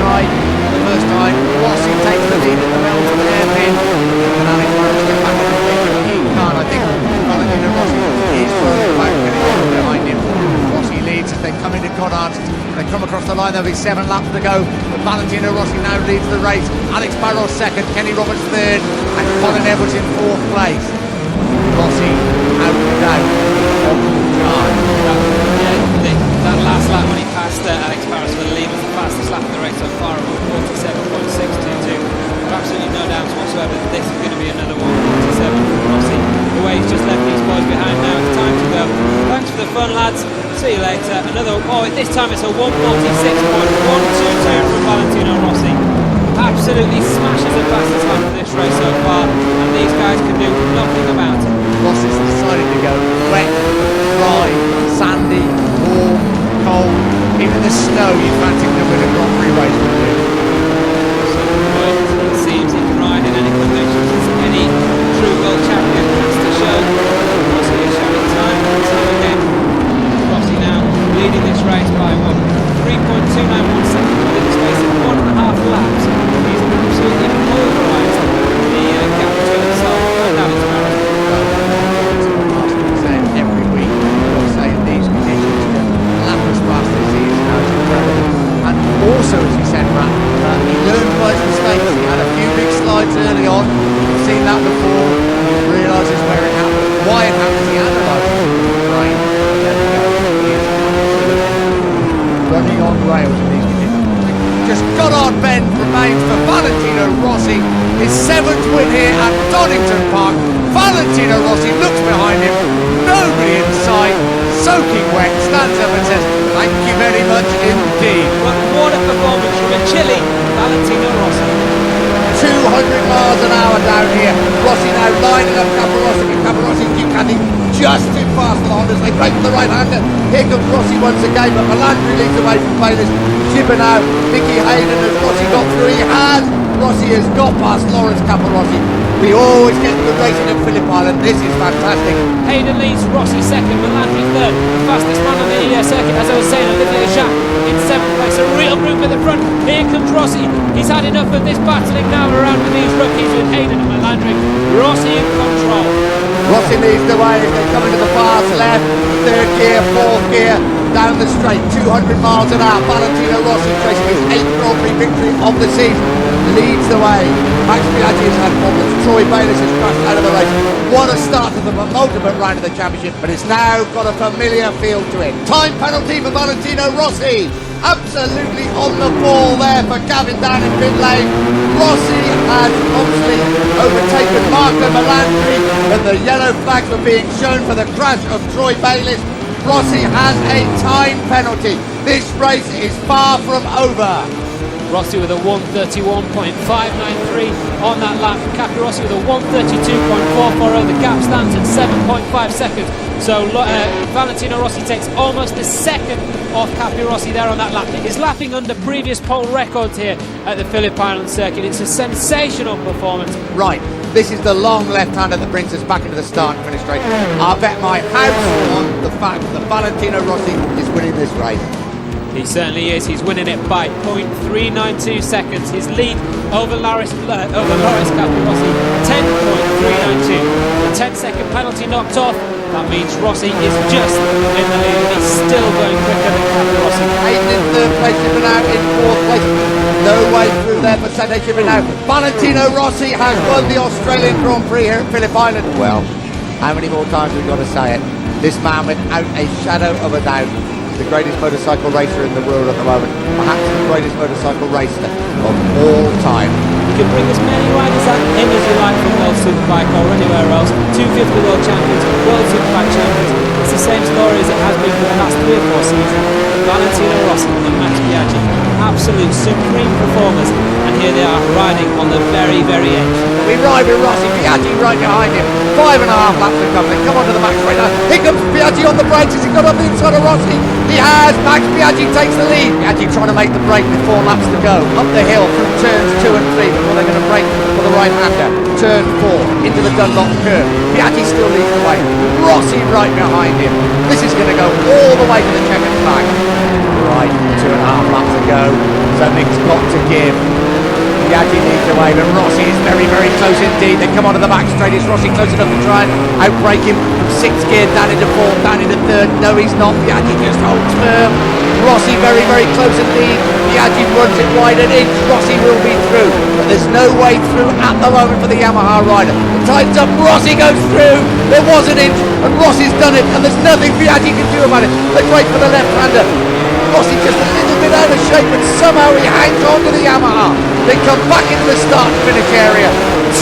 try for the first time. Rossi takes the lead at the Belgian hairpin. And Alex Barros get back on the lead, but he can't. I think Valentino Rossi is further back, getting on behind him. Rossi leads as they come into Goddard. They come across the line, there'll be 7 laps to go. But Valentino Rossi now leads the race. Alex Barros second, Kenny Roberts third, and Colin Edwards in 4th place. Rossi out and out on the charge. That last lap when he passed Alex Barros for the lead was the fastest lap of the race so far, of 47.622. Absolutely no doubt whatsoever that this is going to be another 147 for Rossi. The way he's just left these boys behind now, it's time to go. Thanks for the fun, lads. See you later. This time it's a 146.122 from Valentino Rossi. Absolutely smashes the fastest lap of this race so far, and these guys can do nothing about it. Rossi's decided to go wet, dry, sandy, warm, cold, even the snow you fancy to win a Grand Prix race would do. It seems he can ride in any conditions as any true world champion has to show. Rossi is showing time and time again. Rossi now leading this race by 3.291 seconds within the space of 1.5 laps. He's absolutely pulverised the gap between himself and Alex Barros. Every week, we'll say in these conditions, lap as fast as he is now is incredible. And also, as you said, Matt, he learned by his mistakes. He had a few big slides early on. We've seen that before. He realises where it happens, why it happens. He analyses the brain. There we go. He is absolutely running on rails in these conditions. Just Goddard Bend remains for Valentino Rossi. His 7th win here at Donington Park. Valentino Rossi looks behind him. Nobody in sight. Soaking wet. Stands up and says, "Thank you very much indeed." But what a performance from a chilly Valentino Rossi. 200 miles an hour down here. Rossi now lining up Capirossi, but Capirossi keep cutting just too fast along as they break the right-hander. Here comes Rossi once again, but Melandri leads away from Bayliss. Chipping out. Nicky Hayden has Rossi got through. He has. Rossi has got past Lawrence Capirossi. We always get good racing at Phillip Island. This is fantastic. Hayden leads, Rossi second, Melandri third. The fastest man on the circuit, as I was saying, Olivier Jacques in 7th place. A real group at the front. Here comes Rossi. He's had enough of this battling now around with these rookies with Hayden and Melandri. Rossi in control. Rossi leads the way as they come into the fast left. 3rd gear, 4th gear, down the straight, 200 miles an hour. Valentino Rossi tracing his 8th Grand Prix victory of the season. Leads the way. Max Biaggi has had problems. Troy Bayliss has crashed out of the race. What a start to the penultimate round of the championship, but it's now got a familiar feel to it. Time penalty for Valentino Rossi. Absolutely on the ball there for Gavin down in pit lane. Rossi has obviously overtaken Marco Melandri, and the yellow flags were being shown for the crash of Troy Bayliss. Rossi has a time penalty. This race is far from over. Rossi with a 131.593 on that lap. Capirossi with a 132.440. The gap stands at 7.5 seconds. So Valentino Rossi takes almost a second off Capirossi there on that lap. He's lapping under previous pole records here at the Phillip Island circuit. It's a sensational performance. Right, this is the long left-hander that brings us back into the start and finish straight. I'll bet my house on the fact that Valentino Rossi is winning this race. He certainly is. He's winning it by 0.392 seconds. His lead over Loris Capirossi, 10.392. The 10-second penalty knocked off. That means Rossi is just in the lead, and he's still going quicker than Capirossi. Hayden in 3rd place, shipping out in 4th place. No way through there for Sunday shipping out. Valentino Rossi has won the Australian Grand Prix here at Phillip Island. Well, how many more times have we got to say it? This man, without a shadow of a doubt, the greatest motorcycle racer in the world at the moment, perhaps the greatest motorcycle racer of all time. You can bring as many riders in as you like from World Superbike or anywhere else. 250 World Champions, World Superbike Champions. It's the same story as it has been for the last 3 or 4 seasons. Valentino Rossi and Max Biaggi, absolute supreme performers, and here they are riding on the very, very edge. We ride with Rossi, Biaggi right behind him. 5.5 laps to come. They come onto the max right now. Here comes Biaggi on the brakes. Has he got on the inside of Rossi? He has. Max Biaggi takes the lead. Biaggi trying to make the break with 4 laps to go. Up the hill through turns 2 and 3 before they're going to break for the right-hander. Turn 4 into the Dunlop curve. Biaggi still leads the way. Rossi right behind him. This is going to go all the way to the checkered flag. Right, 2.5 laps to go. Something's got to give. Biaggi leads the way, but Rossi is very, very close indeed. They come onto the back straight. Is Rossi close enough to try and outbrake him from 6th gear down into 4th, down into 3rd? No, he's not. Biaggi just holds firm. Rossi very, very close indeed. Biaggi runs it wide an inch. Rossi will be through, but there's no way through at the moment for the Yamaha rider. The time's up. Rossi goes through. There was an inch, and Rossi's done it, and there's nothing Biaggi can do about it. Let's wait for the left-hander. Rossi just a little bit out of shape, but somehow he hangs on to the Yamaha. They come back into the start and finish area.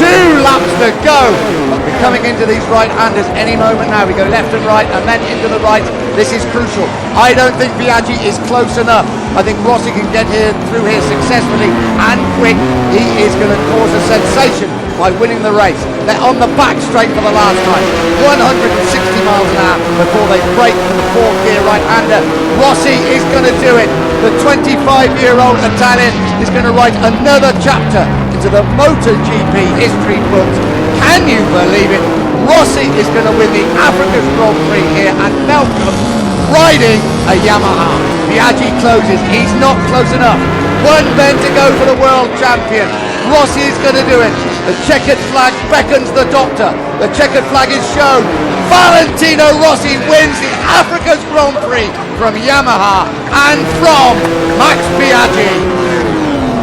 2 laps to go. But we're coming into these right-handers any moment now. We go left and right and then into the right. This is crucial. I don't think Biaggi is close enough. I think Rossi can get through here successfully and quick. He is going to cause a sensation by winning the race. They're on the back straight for the last time. 160 miles an hour before they break for the 4th gear right-hander. Rossi is going to do it. The 25-year-old Italian is going to write another chapter into the MotoGP history books. Can you believe it? Rossi is going to win the Africa's Grand Prix here at Melbourne, riding a Yamaha. Biaggi closes. He's not close enough. 1 bend to go for the world champion. Rossi is going to do it. The checkered flag beckons the doctor. The checkered flag is shown. Valentino Rossi wins the Africa's Grand Prix from Yamaha and from Max Biaggi.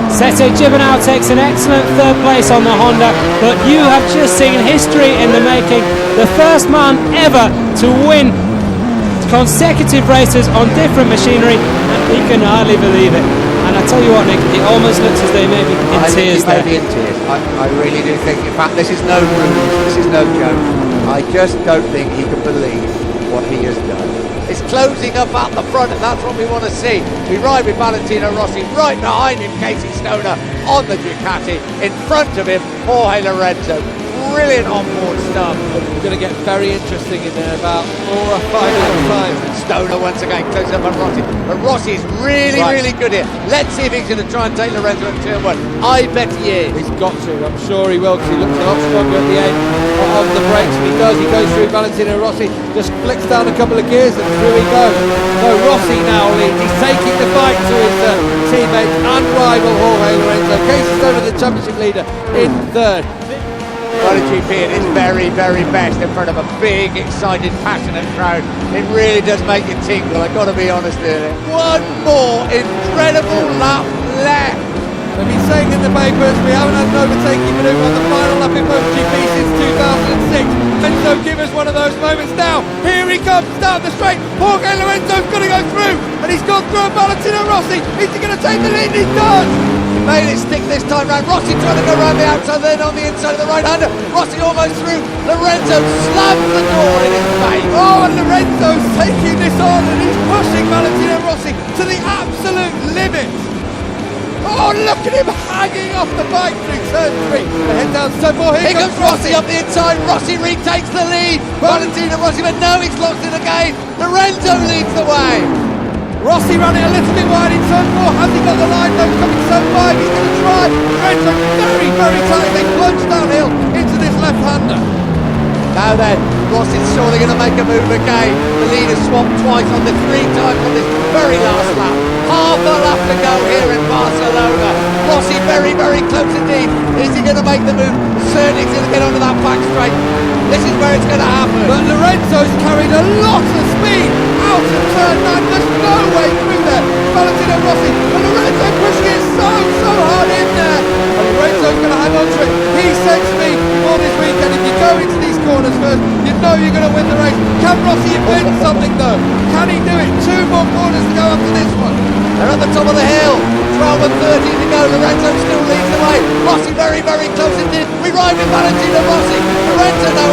Sete Gibernau takes an excellent 3rd place on the Honda, but you have just seen history in the making. The first man ever to win consecutive races on different machinery, and he can hardly believe it. And I tell you what, Nick, it almost looks as though he may be in tears there. He may be in tears. I really do think. In fact, this is no ruse. This is no joke. I just don't think he can believe what he has done. It's closing up at the front, and that's what we want to see. We ride with Valentino Rossi, right behind him Casey Stoner on the Ducati, in front of him Jorge Lorenzo. Brilliant on-board stuff. It's going to get very interesting in about 4 or 5 laps time. Stoner once again close up on Rossi, but Rossi is really, really good here. Let's see if he's going to try and take Lorenzo in turn 1. I bet he is. He's got to, I'm sure he will, because he looks a lot stronger at the end of the brakes. And he does, he goes through Valentino Rossi, just flicks down a couple of gears and through he goes. So Rossi now leads, he's taking the fight to his teammate and rival Jorge Lorenzo. Casey Stoner, the championship leader, in 3rd. MotoGP at its very, very best in front of a big, excited, passionate crowd. It really does make you tingle, I've got to be honest here. 1 more incredible lap left. They've been saying in the papers we haven't had an overtaking manoeuvre on the final lap in MotoGP since 2006. And so give us one of those moments now. Here he comes, down the straight. Jorge Lorenzo's going to go through, and he's gone through Valentino Rossi. Is he going to take the lead? He does. Made it stick this time round. Rossi trying to go around the outside, then on the inside of the right-hander. Rossi almost through. Lorenzo slams the door in his face. Oh, and Lorenzo's taking this on, and he's pushing Valentino Rossi to the absolute limit. Oh, look at him hanging off the bike through turn 3. The head down, so far. Here comes Rossi up the inside. Rossi retakes the lead. Valentino Rossi, but no, he's lost it again. Lorenzo leads the way. Rossi running a little bit wide in turn 4. Has he got the line though? Coming turn 5. He's going to try. Lorenzo very, very tight. They plunge downhill into this left-hander. Now then, Rossi's surely going to make a move again. The leader swapped twice on the 3 times on this very last lap. Half a lap to go here in Barcelona. Rossi very, very close indeed. Is he going to make the move? Certainly he's going to get onto that back straight. This is where it's going to happen. But Lorenzo's carried a lot of speed out of turn 9. There's no way through there. Valentino Rossi, and Lorenzo pushing it so hard in there. And Lorenzo's going to hang on to it. He said to me before this weekend, if you go into these corners first, you know you're going to win the race. Can Rossi invent something though? Can he do it? 2 more corners to go after this one. They're at the top of the hill. 12 and 13 to go. Lorenzo still leads the way. Rossi very, very close indeed. We ride with Valentino Rossi. Lorenzo now